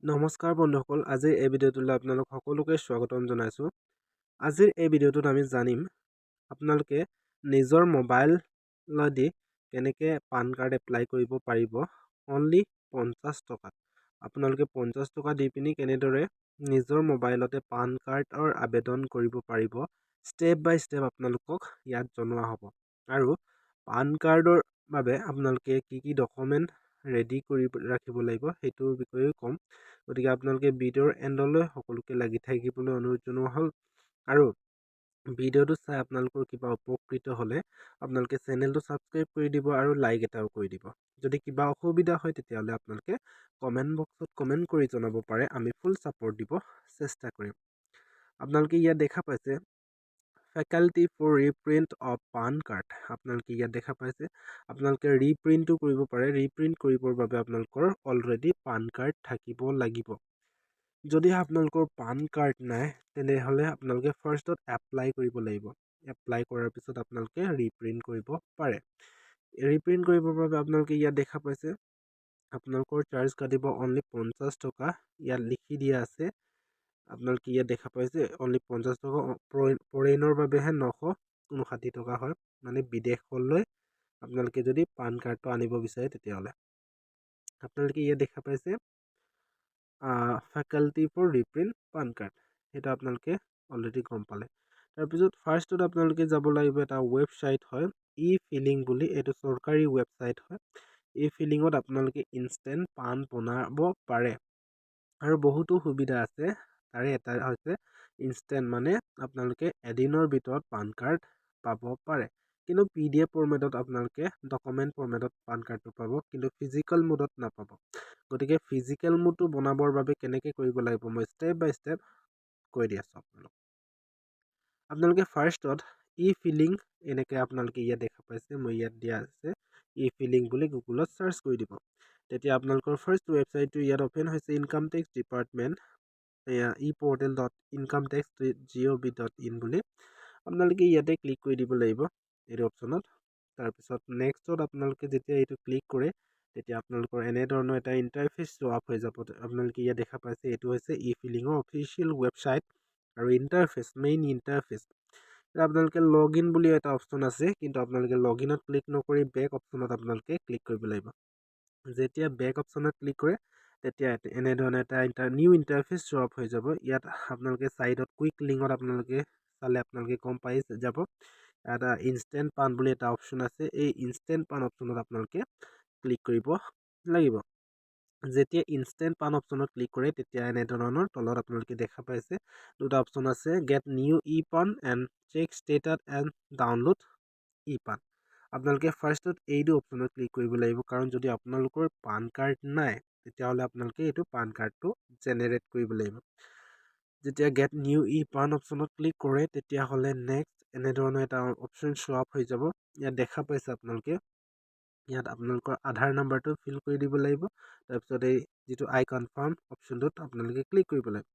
নমস্কাৰ বন্ধুসকল, আজিৰ এই ভিডিঅ'টোলৈ আপোনালোক সকলোকে স্বাগতম জনাইছোঁ। আজিৰ এই ভিডিঅ'টোত আমি জানিম আপোনালোকে নিজৰ মোবাইলেদি কেনেকৈ পান কাৰ্ড এপ্লাই কৰিব পাৰিব অনলি 50 টকাত। আপোনালোকে 50 টকা দি পিনি কেনেদৰে নিজৰ মোবাইলতে পান কাৰ্ডৰ আবেদন কৰিব পাৰিব ষ্টেপ বাই ষ্টেপ আপোনালোকক ইয়াত জনোৱা হ'ব। আৰু পান কাৰ্ডৰ বাবে আপোনালোকে কি ডকুমেণ্ট ৰেডি কৰি ৰাখিব লাগিব সেইটোৰ বিষয়েও ক'ম। গতিকে আপোনালোকে ভিডিঅ'ৰ এণ্ডলৈ সকলোকে লাগি থাকিবলৈ অনুৰোধ জনোৱা হ'ল। আৰু ভিডিঅ'টো চাই আপোনালোকৰ কিবা উপকৃত হ'লে আপোনালোকে চেনেলটো ছাবস্ক্ৰাইব কৰি দিব আৰু লাইক এটাও কৰি দিব। যদি কিবা অসুবিধা হয় তেতিয়াহ'লে আপোনালোকে কমেণ্ট বক্সত কমেণ্ট কৰি জনাব পাৰে, আমি ফুল ছাপোৰ্ট দিব চেষ্টা কৰিম। আপোনালোকে ইয়াত দেখা পাইছে facility for reprint of PAN card. আপোনালোকে ইয়াত দেখা পাইছে আপোনালোকে ৰিপ্ৰিণ্টো কৰিব পাৰে। ৰিপ্ৰিণ্ট কৰিবৰ বাবে আপোনালোকৰ অলৰেডি পান কাৰ্ড থাকিব লাগিব। যদি আপোনালোকৰ পান কাৰ্ড নাই তেনেহ'লে আপোনালোকে ফাৰ্ষ্টত এপ্লাই কৰিব লাগিব। এপ্লাই কৰাৰ পিছত আপোনালোকে ৰিপ্ৰিণ্ট কৰিব পাৰে। ৰিপ্ৰিণ্ট কৰিবৰ বাবে আপোনালোকে ইয়াত দেখা পাইছে আপোনালোকৰ চাৰ্জ কাটিব অনলি 50 টকা। ইয়াত লিখি দিয়া আছে আপোনালোকে ইয়াত দেখা পাইছে অনলি 50 টকা। ফৰেইনৰ বাবেহে 959 টকা হয়, মানে বিদেশলৈ আপোনালোকে যদি পান কাৰ্ডটো আনিব বিচাৰে তেতিয়াহ'লে। আপোনালোকে ইয়াত দেখা পাইছে facility for reprint PAN card, সেইটো আপোনালোকে অলৰেডি গম পালে। তাৰপিছত ফাৰ্ষ্টত আপোনালোকে যাব লাগিব এটা ৱেবছাইট হয় ই ফিলিং বুলি, এইটো চৰকাৰী ৱেবছাইট হয়। ই ফিলিঙত আপোনালোকে ইনষ্টেণ্ট পান বনাব পাৰে আৰু বহুতো সুবিধা আছে। তাৰে এটা হৈছে ইনষ্টেণ্ট, মানে আপোনালোকে এদিনৰ ভিতৰত পান কাৰ্ড পাব পাৰে। কিন্তু PDF ফৰ্মেটত আপোনালোকে ডকুমেণ্ট ফৰ্মেটত পান কাৰ্ডটো পাব, কিন্তু ফিজিকেল মোডত নাপাব। গতিকে ফিজিকেল মোডটো বনাবৰ বাবে কেনেকৈ কৰিব লাগিব মই ষ্টেপ বাই ষ্টেপ কৈ দি আছোঁ আপোনালোকে ফাৰ্ষ্টত ই ফিলিং এনেকৈ আপোনালোকে ইয়াত দেখা পাইছে, মই ইয়াত দিয়া আছে ই ফিলিং বুলি গুগলত চাৰ্চ কৰি দিব। তেতিয়া আপোনালোকৰ ফাৰ্ষ্ট ৱেবছাইটটো ইয়াত অ'পেন হৈছে ইনকাম টেক্স ডিপাৰ্টমেণ্ট eportal.incometax.gov.in বুলি। আপোনালোকে ইয়াতে ক্লিক কৰি দিব লাগিব এইটো অপশ্যনত। তাৰপিছত নেক্সটত আপোনালোকে যেতিয়া এইটো ক্লিক কৰে তেতিয়া আপোনালোকৰ এনেধৰণৰ এটা ইণ্টাৰফেচ শ্ব' আপ হৈ যাব। আপোনালোকে ইয়াত দেখা পাইছে এইটো হৈছে ই ফিলিঙৰ অফিচিয়েল ৱেবছাইট আৰু ইণ্টাৰফেচ, মেইন ইণ্টাৰফেচ। আপোনালোকে লগ ইন বুলি এটা অপশ্যন আছে, কিন্তু আপোনালোকে লগ ইনত ক্লিক নকৰি বেক অপশ্যনত আপোনালোকে ক্লিক কৰিব লাগিব। যেতিয়া বেক অপশ্যনত ক্লিক কৰে তেতিয়া এনেধৰণে এটা নিউ ইণ্টাৰফেচ শ্ব' আপ হৈ যাব। ইয়াত আপোনালোকে ছাইডত কুইক লিংকত আপোনালোকে চালে আপোনালোকে গম পাই যাব এটা ইনষ্টেণ্ট পান বুলি এটা অপশ্যন আছে। এই ইনষ্টেণ্ট পান অপশ্যনত আপোনালোকে ক্লিক কৰিব লাগিব। যেতিয়া ইনষ্টেণ্ট পান অপশ্যনত ক্লিক কৰে তেতিয়া এনেধৰণৰ তলত আপোনালোকে দেখা পাইছে দুটা অপশ্যন আছে, get new e PAN and check status and download e PAN. আপোনালোকে ফাৰ্ষ্টত এইটো অপশ্যনত ক্লিক কৰিব লাগিব, কাৰণ যদি আপোনালোকৰ পান কাৰ্ড নাই তেতিয়াহ'লে আপোনালোকে এইটো পান কাৰ্ডটো জেনেৰেট কৰিব লাগিব। যেতিয়া গেট নিউ ই পান অপশ্যনত ক্লিক কৰে তেতিয়াহ'লে নেক্সট এনেধৰণৰ এটা অপশ্যন শ্ব' আপ হৈ যাব। ইয়াত দেখা পাইছে আপোনালোকে ইয়াত আপোনালোকৰ আধাৰ নাম্বাৰটো ফিল কৰি দিব লাগিব। তাৰপিছত এই যিটো আই কনফাৰ্ম অপশ্যনটোত আপোনালোকে ক্লিক কৰিব লাগিব।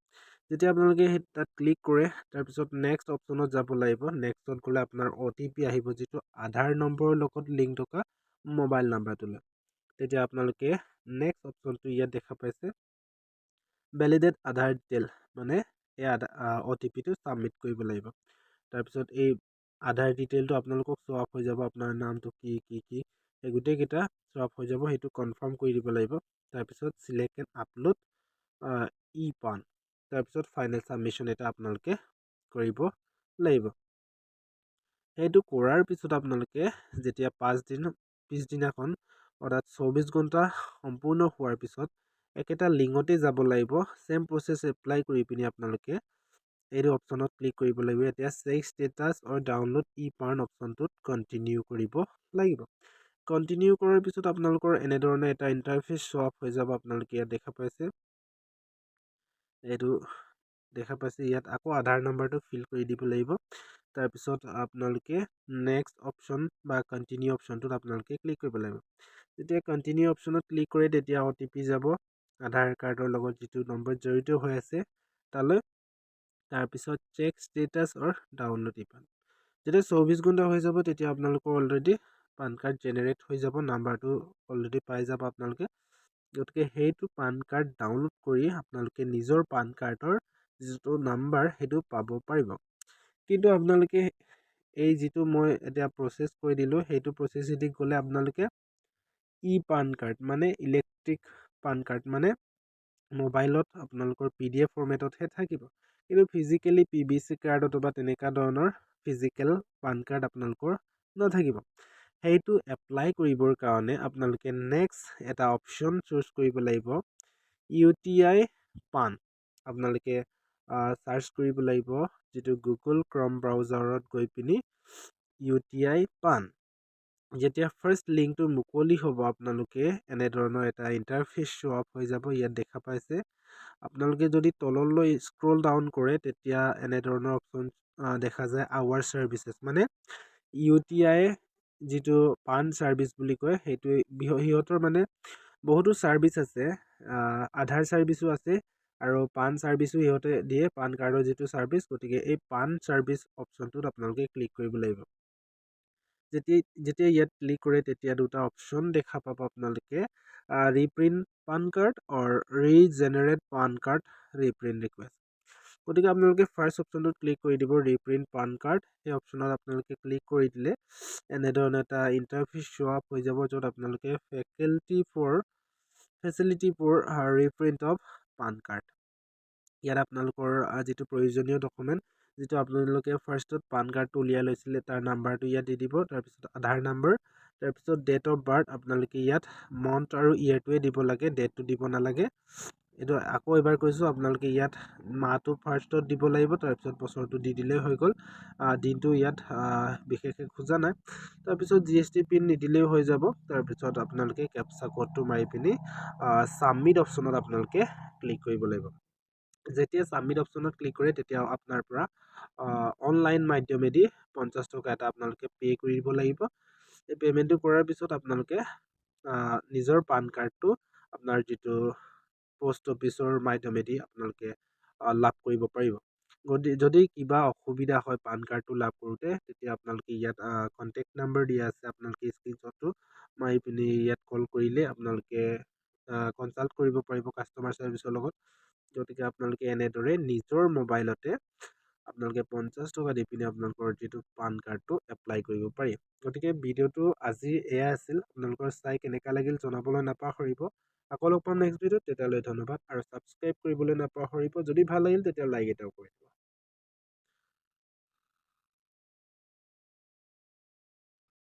যেতিয়া আপোনালোকে তাত ক্লিক কৰে তাৰপিছত নেক্সট অপশ্যনত যাব লাগিব। নেক্সটত গ'লে আপোনাৰ OTP আহিব, যিটো আধাৰ নম্বৰৰ লগত লিংক থকা মোবাইল নাম্বাৰটোলৈ। তেতিয়া আপোনালোকে নেক্সট অপশ্যনটো ইয়াত দেখা পাইছে ভেলিডেট আধাৰ ডিটেইল, মানে এই OTPটো ছাবমিট কৰিব লাগিব। তাৰপিছত এই আধাৰ ডিটেইলটো আপোনালোকক শ্ব' আপ হৈ যাব, আপোনাৰ নামটো কি এই গোটেইকেইটা শ্ব' আপ হৈ যাব, সেইটো কনফাৰ্ম কৰি দিব লাগিব। তাৰপিছত চিলেক্ট এণ্ড আপলোড ই পান, তাৰপিছত ফাইনেল ছাবমিশ্যন এটা আপোনালোকে কৰিব লাগিব। সেইটো কৰাৰ পিছত আপোনালোকে যেতিয়া পিছদিনাখন অৰ্থাৎ 24 ঘণ্টা সম্পূৰ্ণ হোৱাৰ পিছত একেটা লিংকতে যাব লাগিব। চেম প্ৰচেছ এপ্লাই কৰি পিনি আপোনালোকে এইটো অপশ্যনত ক্লিক কৰিব লাগিব। এতিয়া চেক ষ্টেটাছ আৰু ডাউনলোড ই পান অপশ্যনটোত কণ্টিনিউ কৰিব লাগিব। কণ্টিনিউ কৰাৰ পিছত আপোনালোকৰ এনেধৰণে এটা ইণ্টাৰফেচ শ্ব' আপ হৈ যাব। আপোনালোকে ইয়াত দেখা পাইছে ইয়াত আকৌ আধাৰ নাম্বাৰটো ফিল কৰি দিব লাগিব। তাৰপিছত আপোনালোকে নেক্সট অপশ্যন বা কণ্টিনিউ অপশ্যনটোত আপোনালোকে ক্লিক কৰিব লাগিব। যেতিয়া কণ্টিনিউ অপশ্যনত ক্লিক কৰে তেতিয়া OTP যাব আধাৰ কাৰ্ডৰ লগত যিটো নম্বৰ জড়িত হৈ আছে তালৈ। তাৰপিছত চেক ষ্টেটাছ অৰ ডাউনলোড ই পান। যেতিয়া 24 ঘণ্টা হৈ যাব তেতিয়া আপোনালোকৰ অলৰেডি পান কাৰ্ড জেনেৰেট হৈ যাব, নাম্বাৰটো অলৰেডি পাই যাব আপোনালোকে। গতিকে সেইটো পান কাৰ্ড ডাউনলোড কৰি আপোনালোকে নিজৰ পান কাৰ্ডৰ যিটো নাম্বাৰ সেইটো পাব পাৰিব। কিন্তু আপোনালোকে এই যিটো মই এতিয়া প্ৰচেছ কৰি দিলোঁ সেইটো প্ৰচেছেদি গ'লে আপোনালোকে পান কাৰ্ড মানে ইলেক্ট্ৰিক পান কাৰ্ড মানে মোবাইলত আপোনালোকৰ PDF ফৰ্মেটতহে থাকিব, কিন্তু ফিজিকেলি PVC কাৰ্ডত বা তেনেকুৱা ধৰণৰ ফিজিকেল পান কাৰ্ড আপোনালোকৰ নাথাকিব। সেইটো এপ্লাই কৰিবৰ কাৰণে আপোনালোকে নেক্সট এটা অপশ্যন চুজ কৰিব লাগিব, UTI পান। আপোনালোকে চাৰ্চ কৰিব লাগিব যিটো গুগল ক্ৰম ব্ৰাউজাৰত গৈ পিনি UTI পান। যেতিয়া ফাৰ্ষ্ট লিংকটো মুকলি হ'ব আপোনালোকে এনেধৰণৰ এটা ইণ্টাৰফেচ শ্ব' আপ হৈ যাব। ইয়াত দেখা পাইছে আপোনালোকে যদি তললৈ স্ক্ৰল ডাউন কৰে তেতিয়া এনেধৰণৰ অপশ্যন দেখা যায় আৱাৰ চাৰ্ভিচেছ, মানে UTI যিটো পান চাৰ্ভিচ বুলি কয় সেইটো সিহঁতৰ মানে বহুতো চাৰ্ভিচ আছে, আধাৰ চাৰ্ভিচো আছে আৰু পান চাৰ্ভিচো সিহঁতে দিয়ে, পান কাৰ্ডৰ যিটো চাৰ্ভিচ। গতিকে এই পান চাৰ্ভিচ অপশ্যনটোত আপোনালোকে ক্লিক কৰিব লাগিব। যেতিয়া ইয়াত ক্লিক কৰে তেতিয়া দুটা অপশ্যন দেখা পাব আপোনালোকে, ৰিপ্ৰিণ্ট পান কাৰ্ড আৰু ৰিজেনেৰেট পান কাৰ্ড ৰিপ্ৰিণ্ট ৰিকুৱেষ্ট। গতিকে আপোনালোকে ফাৰ্ষ্ট অপশ্যনটোত ক্লিক কৰি দিব, ৰিপ্ৰিণ্ট পান কাৰ্ড। সেই অপশ্যনত আপোনালোকে ক্লিক কৰি দিলে এনেধৰণৰ এটা ইণ্টাৰফেচ শ্ব' আপ হৈ যাব, য'ত আপোনালোকে facility for reprint of PAN card. ইয়াত আপোনালোকৰ যিটো প্ৰয়োজনীয় ডকুমেণ্ট, যিটো আপোনালোকে ফাৰ্ষ্টত পান কাৰ্ডটো উলিয়াই লৈছিলে তাৰ নাম্বাৰটো ইয়াত দি দিব, তাৰপিছত আধাৰ নাম্বাৰ, তাৰপিছত ডেট অফ বাৰ্থ আপোনালোকে ইয়াত মন্থ আৰু ইয়েৰটোৱে দিব লাগে, ডেটটো দিব নালাগে। এইটো আকৌ এবাৰ কৈছোঁ, আপোনালোকে ইয়াত মাহটো ফাৰ্ষ্টত দিব লাগিব, তাৰপিছত বছৰটো দি দিলেই হৈ গ'ল। দিনটো ইয়াত বিশেষকৈ খোজা নাই। তাৰপিছত GST পিন নিদিলেও হৈ যাব। তাৰপিছত আপোনালোকে কেপচা কোডটো মাৰি পিনি ছাবমিট অপশ্যনত আপোনালোকে ক্লিক কৰিব লাগিব। যেতিয়া ছাবমিট অপশ্যনত ক্লিক কৰে তেতিয়া আপোনাৰ পৰা অনলাইন মাধ্যমেদি 50 টকা এটা আপোনালোকে পে' কৰিব লাগিব। এই পে'মেণ্টটো কৰাৰ পিছত আপোনালোকে নিজৰ পান কাৰ্ডটো আপোনাৰ যিটো পোষ্ট অফিচৰ মাধ্যমেদি আপোনালোকে লাভ কৰিব পাৰিব। যদি কিবা অসুবিধা হয় পান কাৰ্ডটো লাভ কৰোঁতে, তেতিয়া আপোনালোকে ইয়াত কণ্টেক্ট নাম্বাৰ দিয়া আছে, আপোনালোকে স্ক্ৰীনশ্বটটো মাৰি পিনি ইয়াত কল কৰিলে আপোনালোকে কনচাল্ট কৰিব পাৰিব কাষ্টমাৰ ছাৰ্ভিচৰ লগত। গতিকে আপোনালোকে এনেদৰে নিজৰ মোবাইলতে আপোনালোকে 50 টকা দি পিনি আপোনালোকৰ যিটো পান কাৰ্ডটো এপ্লাই কৰিব পাৰি। গতিকে ভিডিঅ'টো আজি এয়া আছিল। আপোনালোকৰ চাই কেনেকুৱা লাগিল জনাবলৈ নাপাহৰিব। আকৌ লগ পাম নেক্সট ভিডিঅ'ত, তেতিয়ালৈ ধন্যবাদ আৰু ছাবস্ক্ৰাইব কৰিবলৈ নাপাহৰিব। যদি ভাল লাগিল তেতিয়া লাইক এটাও কৰিব।